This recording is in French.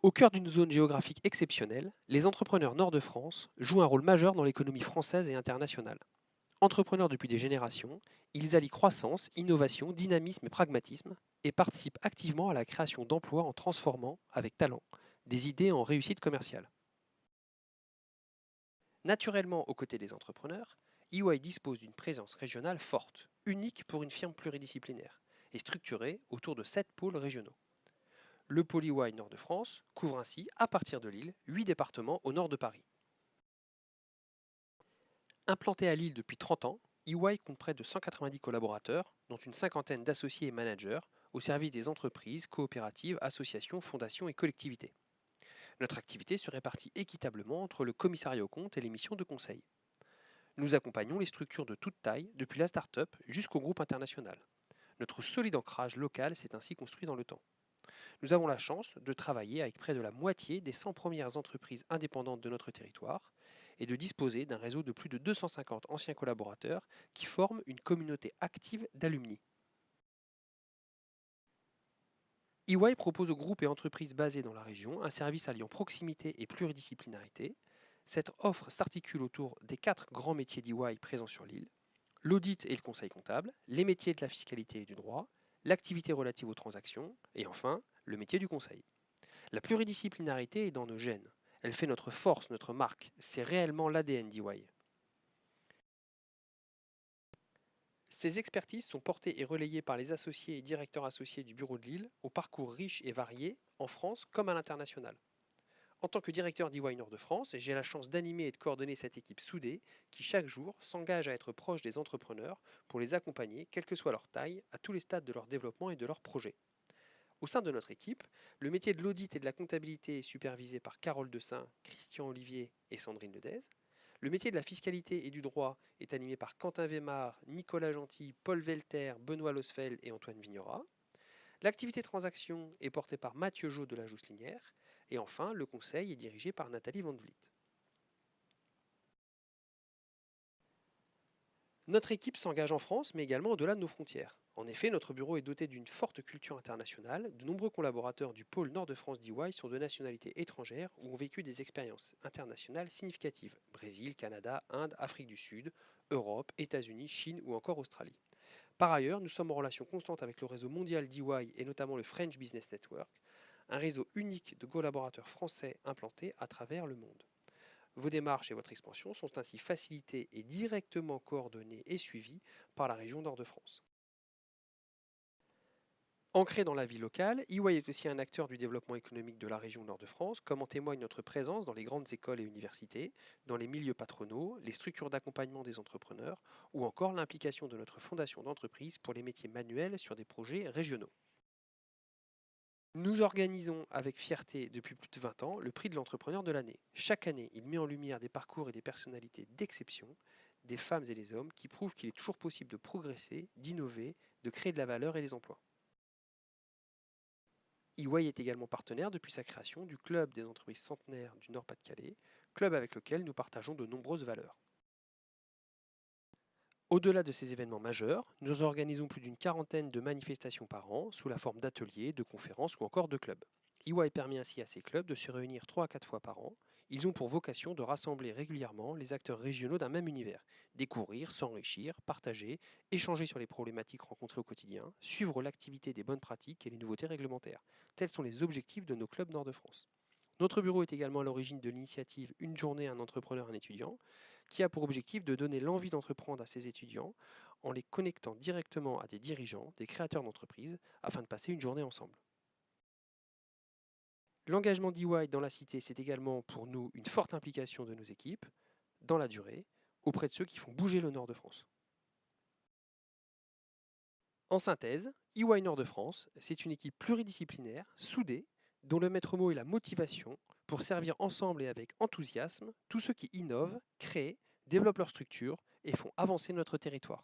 Au cœur d'une zone géographique exceptionnelle, les entrepreneurs nord de France jouent un rôle majeur dans l'économie française et internationale. Entrepreneurs depuis des générations, ils allient croissance, innovation, dynamisme et pragmatisme et participent activement à la création d'emplois en transformant, avec talent, des idées en réussite commerciale. Naturellement aux côtés des entrepreneurs, EY dispose d'une présence régionale forte, unique pour une firme pluridisciplinaire, et structurée autour de 7 pôles régionaux. Le pôle EY Nord de France couvre ainsi, à partir de Lille, 8 départements au nord de Paris. Implanté à Lille depuis 30 ans, EY compte près de 190 collaborateurs, dont une cinquantaine d'associés et managers, au service des entreprises, coopératives, associations, fondations et collectivités. Notre activité se répartit équitablement entre le commissariat aux comptes et les missions de conseil. Nous accompagnons les structures de toute taille, depuis la start-up jusqu'au groupe international. Notre solide ancrage local s'est ainsi construit dans le temps. Nous avons la chance de travailler avec près de la moitié des 100 premières entreprises indépendantes de notre territoire et de disposer d'un réseau de plus de 250 anciens collaborateurs qui forment une communauté active d'alumni. EY propose aux groupes et entreprises basées dans la région un service alliant proximité et pluridisciplinarité. Cette offre s'articule autour des 4 grands métiers d'EY présents sur l'île: l'audit et le conseil comptable, les métiers de la fiscalité et du droit, l'activité relative aux transactions et enfin le métier du conseil. La pluridisciplinarité est dans nos gènes. Elle fait notre force, notre marque. C'est réellement l'ADN d'EY. Ces expertises sont portées et relayées par les associés et directeurs associés du bureau de Lille, au parcours riche et varié, en France comme à l'international. En tant que directeur d'EY Nord de France, j'ai la chance d'animer et de coordonner cette équipe soudée qui, chaque jour, s'engage à être proche des entrepreneurs pour les accompagner, quelle que soit leur taille, à tous les stades de leur développement et de leurs projets. Au sein de notre équipe, le métier de l'audit et de la comptabilité est supervisé par Carole Dessin, Christian Olivier et Sandrine Ledez. Le métier de la fiscalité et du droit est animé par Quentin Weimar, Nicolas Gentil, Paul Velter, Benoît Losfeld et Antoine Vignorat. L'activité transaction est portée par Mathieu Jo de la Jouslinière. Et enfin, le conseil est dirigé par Nathalie Van Vliet. Notre équipe s'engage en France, mais également au-delà de nos frontières. En effet, notre bureau est doté d'une forte culture internationale. De nombreux collaborateurs du pôle Nord de France d'EY sont de nationalité étrangère ou ont vécu des expériences internationales significatives: Brésil, Canada, Inde, Afrique du Sud, Europe, États-Unis, Chine ou encore Australie. Par ailleurs, nous sommes en relation constante avec le réseau mondial d'EY et notamment le French Business Network, un réseau unique de collaborateurs français implantés à travers le monde. Vos démarches et votre expansion sont ainsi facilitées et directement coordonnées et suivies par la région Nord-de-France. Ancré dans la vie locale, EY est aussi un acteur du développement économique de la région Nord-de-France, comme en témoigne notre présence dans les grandes écoles et universités, dans les milieux patronaux, les structures d'accompagnement des entrepreneurs, ou encore l'implication de notre fondation d'entreprise pour les métiers manuels sur des projets régionaux. Nous organisons avec fierté depuis plus de 20 ans le prix de l'entrepreneur de l'année. Chaque année, il met en lumière des parcours et des personnalités d'exception, des femmes et des hommes qui prouvent qu'il est toujours possible de progresser, d'innover, de créer de la valeur et des emplois. EY est également partenaire depuis sa création du Club des entreprises centenaires du Nord-Pas-de-Calais, club avec lequel nous partageons de nombreuses valeurs. Au-delà de ces événements majeurs, nous organisons plus d'une quarantaine de manifestations par an sous la forme d'ateliers, de conférences ou encore de clubs. EY permet ainsi à ces clubs de se réunir 3 à 4 fois par an. Ils ont pour vocation de rassembler régulièrement les acteurs régionaux d'un même univers, découvrir, s'enrichir, partager, échanger sur les problématiques rencontrées au quotidien, suivre l'activité des bonnes pratiques et les nouveautés réglementaires. Tels sont les objectifs de nos clubs Nord de France. Notre bureau est également à l'origine de l'initiative Une journée, un entrepreneur, un étudiant, qui a pour objectif de donner l'envie d'entreprendre à ses étudiants en les connectant directement à des dirigeants, des créateurs d'entreprises, afin de passer une journée ensemble. L'engagement d'EY dans la cité, c'est également pour nous une forte implication de nos équipes, dans la durée, auprès de ceux qui font bouger le nord de France. En synthèse, EY Nord de France, c'est une équipe pluridisciplinaire, soudée, dont le maître mot est la motivation pour servir ensemble et avec enthousiasme tous ceux qui innovent, créent, développent leur structure et font avancer notre territoire.